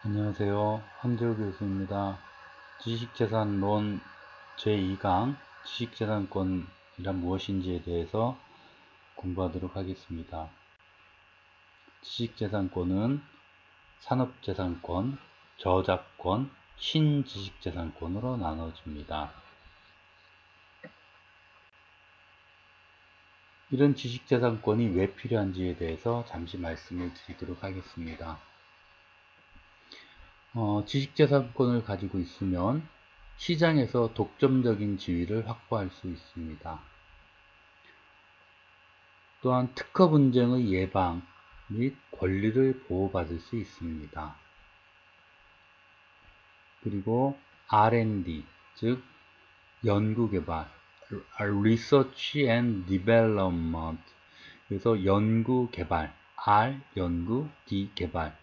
안녕하세요. 한재호 교수입니다. 지식재산론 제2강 지식재산권이란 무엇인지에 대해서 공부하도록 하겠습니다. 지식재산권은 산업재산권, 저작권, 신지식재산권으로 나눠집니다. 이런 지식재산권이 왜 필요한지에 대해서 잠시 말씀을 드리도록 하겠습니다. 지식재산권을 가지고 있으면 시장에서 독점적인 지위를 확보할 수 있습니다. 또한 특허 분쟁의 예방 및 권리를 보호받을 수 있습니다. 그리고 R&D, 즉 연구개발, Research and Development, 그래서 연구개발, R, 연구, D, 개발,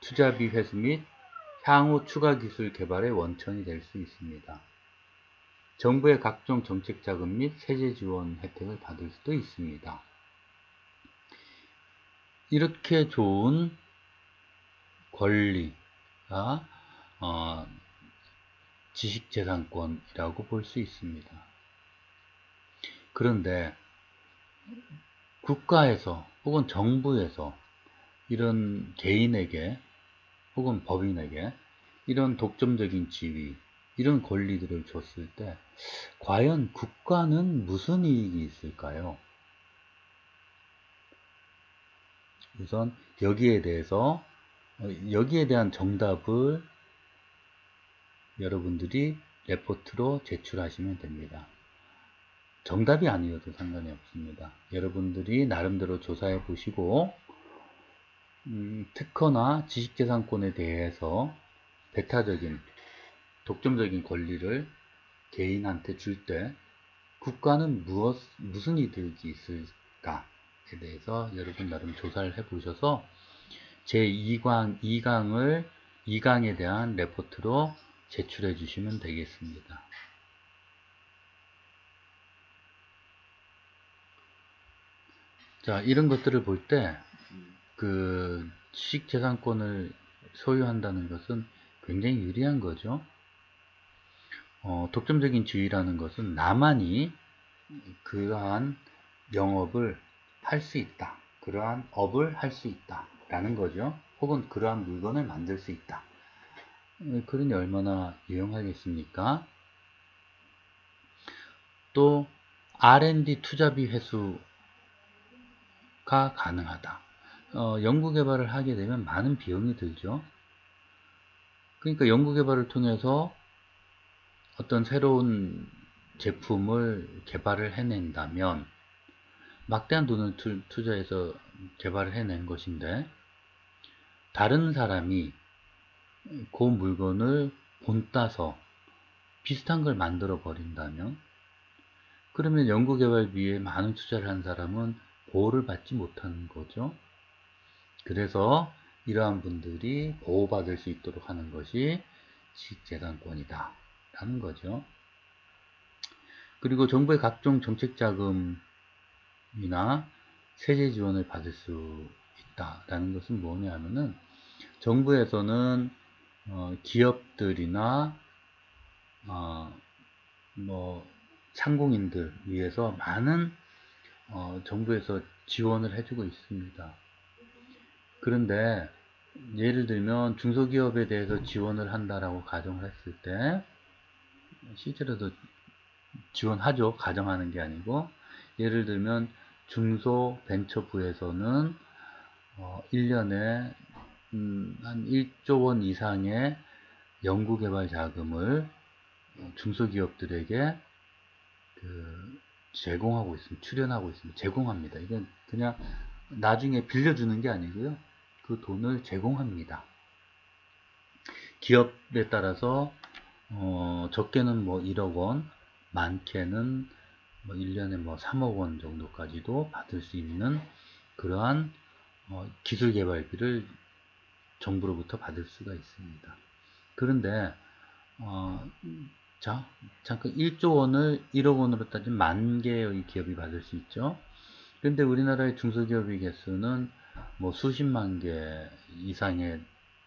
투자비 회수 및 향후 추가 기술 개발의 원천이 될 수 있습니다. 정부의 각종 정책 자금 및 세제 지원 혜택을 받을 수도 있습니다. 이렇게 좋은 권리가 지식재산권이라고 볼 수 있습니다. 그런데 국가에서 혹은 정부에서 이런 개인에게 혹은 법인에게 이런 독점적인 지위, 이런 권리들을 줬을 때 과연 국가는 무슨 이익이 있을까요? 우선 여기에 대한 정답을 여러분들이 레포트로 제출하시면 됩니다. 정답이 아니어도 상관이 없습니다. 여러분들이 나름대로 조사해 보시고 특허나 지식재산권에 대해서 배타적인 독점적인 권리를 개인한테 줄 때 국가는 무슨 이득이 있을까에 대해서 여러분 나름 조사를 해 보셔서 제2강에 대한 레포트로 제출해 주시면 되겠습니다. 자, 이런 것들을 볼 때 그 지식재산권을 소유한다는 것은 굉장히 유리한 거죠. 독점적인 지위라는 것은 나만이 그러한 영업을 할 수 있다, 그러한 업을 할 수 있다 라는 거죠. 혹은 그러한 물건을 만들 수 있다. 그러니 얼마나 유용하겠습니까? 또 R&D 투자비 회수가 가능하다. 연구개발을 하게 되면 많은 비용이 들죠. 그러니까 연구개발을 통해서 어떤 새로운 제품을 개발을 해낸다면 막대한 돈을 투자해서 개발을 해낸 것인데 다른 사람이 그 물건을 본따서 비슷한 걸 만들어 버린다면 그러면 연구개발비에 많은 투자를 한 사람은 보호를 받지 못하는 거죠. 그래서 이러한 분들이 보호받을 수 있도록 하는 것이 지식재산권이다 라는 거죠. 그리고 정부의 각종 정책자금이나 세제 지원을 받을 수 있다라는 것은 뭐냐면은 정부에서는 기업들이나 상공인들 위해서 많은 정부에서 지원을 해주고 있습니다. 그런데 예를 들면 중소기업에 대해서 지원을 한다라고 가정을 했을 때 실제로도 지원하죠. 가정하는 게 아니고 예를 들면 중소벤처부에서는 1년에 한 1조 원 이상의 연구개발 자금을 중소기업들에게 제공하고 있습니다. 출연하고 있습니다. 제공합니다. 이건 그냥 나중에 빌려주는 게 아니고요. 그 돈을 제공합니다. 기업에 따라서 적게는 1억 원, 많게는 1년에 3억 원 정도까지도 받을 수 있는 그러한 기술개발비를 정부로부터 받을 수가 있습니다. 그런데 잠깐 1조 원을 1억 원으로 따지면 10,000개의 기업이 받을 수 있죠. 그런데 우리나라의 중소기업의 개수는 수십만 개 이상의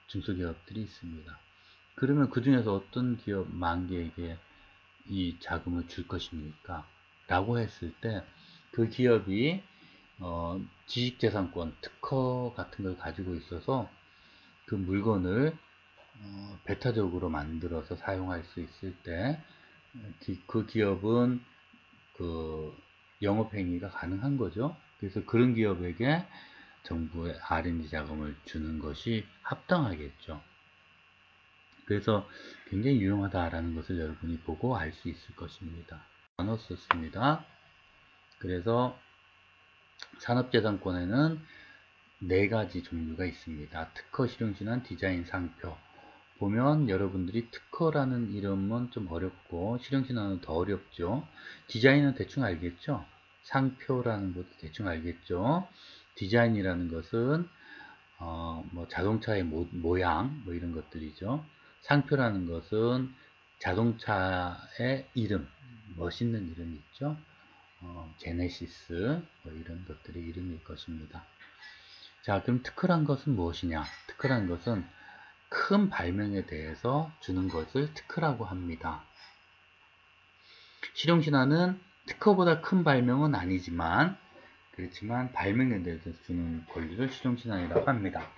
중소기업들이 있습니다. 그러면 그 중에서 어떤 기업 만 개에게 이 자금을 줄 것입니까? 라고 했을 때 그 기업이 지식재산권, 특허 같은 걸 가지고 있어서 그 물건을 배타적으로 만들어서 사용할 수 있을 때 그 기업은 그 영업행위가 가능한 거죠. 그래서 그런 기업에게 정부의 R&D 자금을 주는 것이 합당하겠죠. 그래서 굉장히 유용하다라는 것을 여러분이 보고 알 수 있을 것입니다. 나눴었습니다. 그래서 산업재산권에는 4가지 종류가 있습니다. 특허, 실용신안, 디자인, 상표. 보면 여러분들이 특허라는 이름은 좀 어렵고 실용신안은 더 어렵죠. 디자인은 대충 알겠죠. 상표라는 것도 대충 알겠죠. 디자인이라는 것은 뭐 자동차의 모양 뭐 이런 것들이죠. 상표라는 것은 자동차의 이름, 멋있는 이름이 있죠. 제네시스 뭐 이런 것들의 이름일 것입니다. 자, 그럼 특허란 것은 무엇이냐? 특허란 것은 큰 발명에 대해서 주는 것을 특허라고 합니다. 실용신안은 특허보다 큰 발명은 아니지만 그렇지만 발명에 대해서 주는 권리를 실용신안이라고 합니다.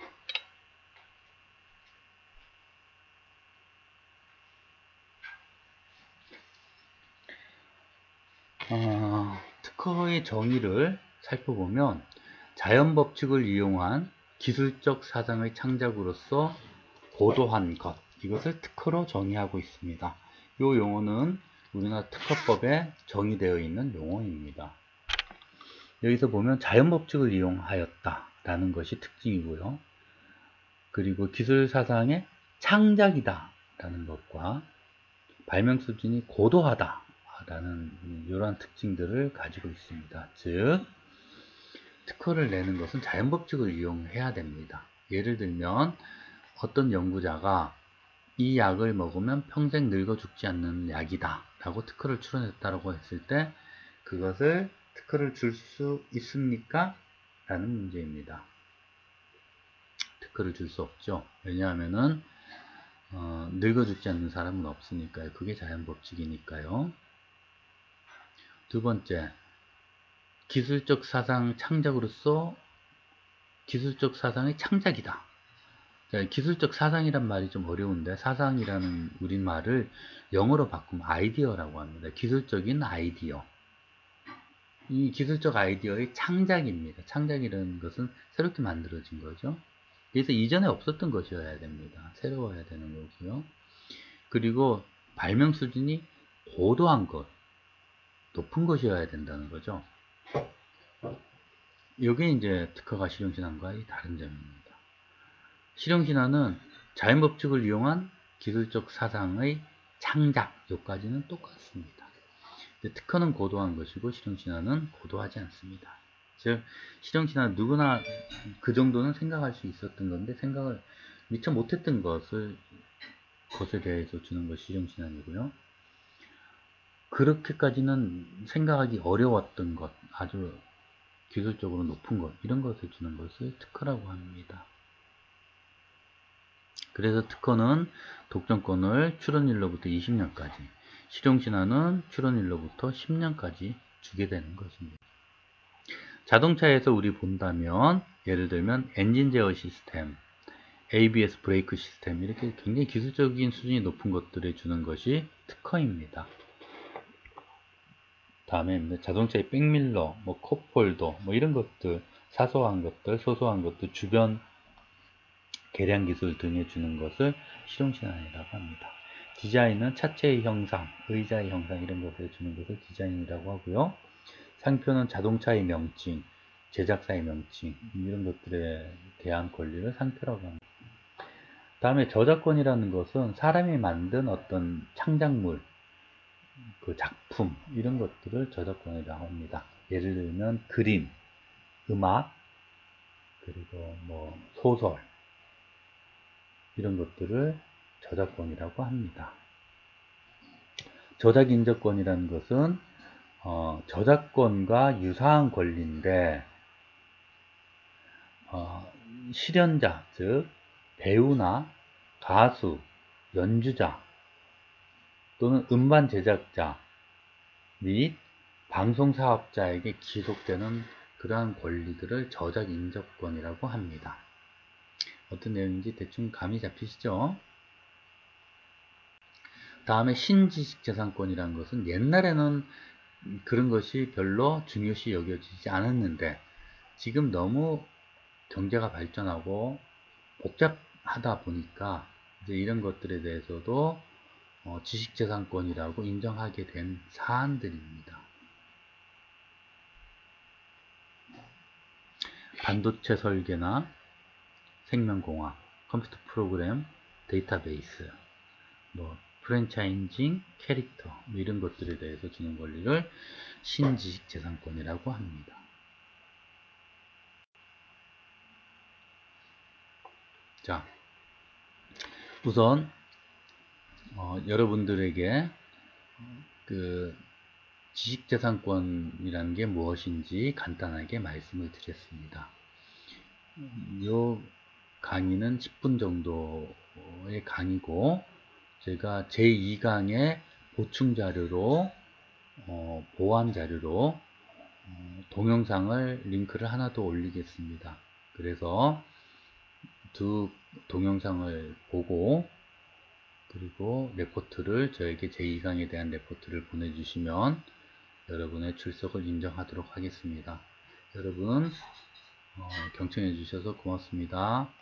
특허의 정의를 살펴보면 자연법칙을 이용한 기술적 사상의 창작으로서 고도한 것, 이것을 특허로 정의하고 있습니다. 이 용어는 우리나라 특허법에 정의되어 있는 용어입니다. 여기서 보면 자연법칙을 이용하였다 라는 것이 특징이고요. 그리고 기술 사상의 창작이다 라는 것과 발명 수준이 고도하다 라는 이러한 특징들을 가지고 있습니다. 즉 특허를 내는 것은 자연법칙을 이용해야 됩니다. 예를 들면 어떤 연구자가 이 약을 먹으면 평생 늙어 죽지 않는 약이다 라고 특허를 출원했다고 했을 때 그것을 특허를 줄 수 있습니까? 라는 문제입니다. 특허를 줄 수 없죠. 왜냐하면은 늙어 죽지 않는 사람은 없으니까요. 그게 자연법칙이니까요. 두 번째, 기술적 사상 창작으로서 기술적 사상의 창작이다. 기술적 사상이란 말이 좀 어려운데 사상이라는 우리말을 영어로 바꾸면 아이디어라고 합니다. 기술적인 아이디어. 이 기술적 아이디어의 창작입니다. 창작이라는 것은 새롭게 만들어진 거죠. 그래서 이전에 없었던 것이어야 됩니다. 새로워야 되는 거고요. 그리고 발명 수준이 고도한 것, 높은 것이어야 된다는 거죠. 이게 이제 특허가 실용신안과의 다른 점입니다. 실용신안은 자연법칙을 이용한 기술적 사상의 창작, 여기까지는 똑같습니다. 특허는 고도한 것이고 실용신안은 고도하지 않습니다. 즉 실용신안은 누구나 그 정도는 생각할 수 있었던 건데 생각을 미처 못했던 것에 대해서 주는 것이 실용신안이고요. 그렇게까지는 생각하기 어려웠던 것, 아주 기술적으로 높은 것, 이런 것을 주는 것을 특허라고 합니다. 그래서 특허는 독점권을 출원일로부터 20년까지, 실용신안은 출원일로부터 10년까지 주게 되는 것입니다. 자동차에서 우리 본다면 예를 들면 엔진 제어 시스템, ABS 브레이크 시스템 이렇게 굉장히 기술적인 수준이 높은 것들을 주는 것이 특허입니다. 다음에 자동차의 백밀러, 뭐 컵홀더, 뭐 이런 것들, 사소한 것들, 소소한 것들, 주변 계량 기술 등에 주는 것을 실용신안이라고 합니다. 디자인은 차체의 형상, 의자의 형상 이런 것을 주는 것을 디자인이라고 하고요. 상표는 자동차의 명칭, 제작사의 명칭 이런 것들에 대한 권리를 상표라고 합니다. 다음에 저작권이라는 것은 사람이 만든 어떤 창작물, 그 작품 이런 것들을 저작권이라고 합니다. 예를 들면 그림, 음악, 그리고 뭐 소설 이런 것들을 저작권이라고 합니다. 저작인정권이라는 것은 저작권과 유사한 권리인데 실현자, 즉 배우나 가수, 연주자 또는 음반 제작자 및 방송사업자에게 기속되는 그러한 권리들을 저작 인접권이라고 합니다. 어떤 내용인지 대충 감이 잡히시죠? 다음에 신지식재산권이라는 것은 옛날에는 그런 것이 별로 중요시 여겨지지 않았는데 지금 너무 경제가 발전하고 복잡하다 보니까 이제 이런 것들에 대해서도 지식재산권이라고 인정하게 된 사안들입니다. 반도체 설계나 생명공학, 컴퓨터 프로그램, 데이터베이스, 프랜차이징, 캐릭터 이런 것들에 대해서 주는 권리를 신지식재산권이라고 합니다. 자, 우선 여러분들에게 그 지식재산권이라는 게 무엇인지 간단하게 말씀을 드렸습니다. 이 강의는 10분 정도의 강의고 제가 제2강의 보충 자료로 보완 자료로 동영상을 링크를 하나 더 올리겠습니다. 그래서 두 동영상을 보고 그리고 레포트를 저에게 제2강에 대한 레포트를 보내주시면 여러분의 출석을 인정하도록 하겠습니다. 여러분 경청해 주셔서 고맙습니다.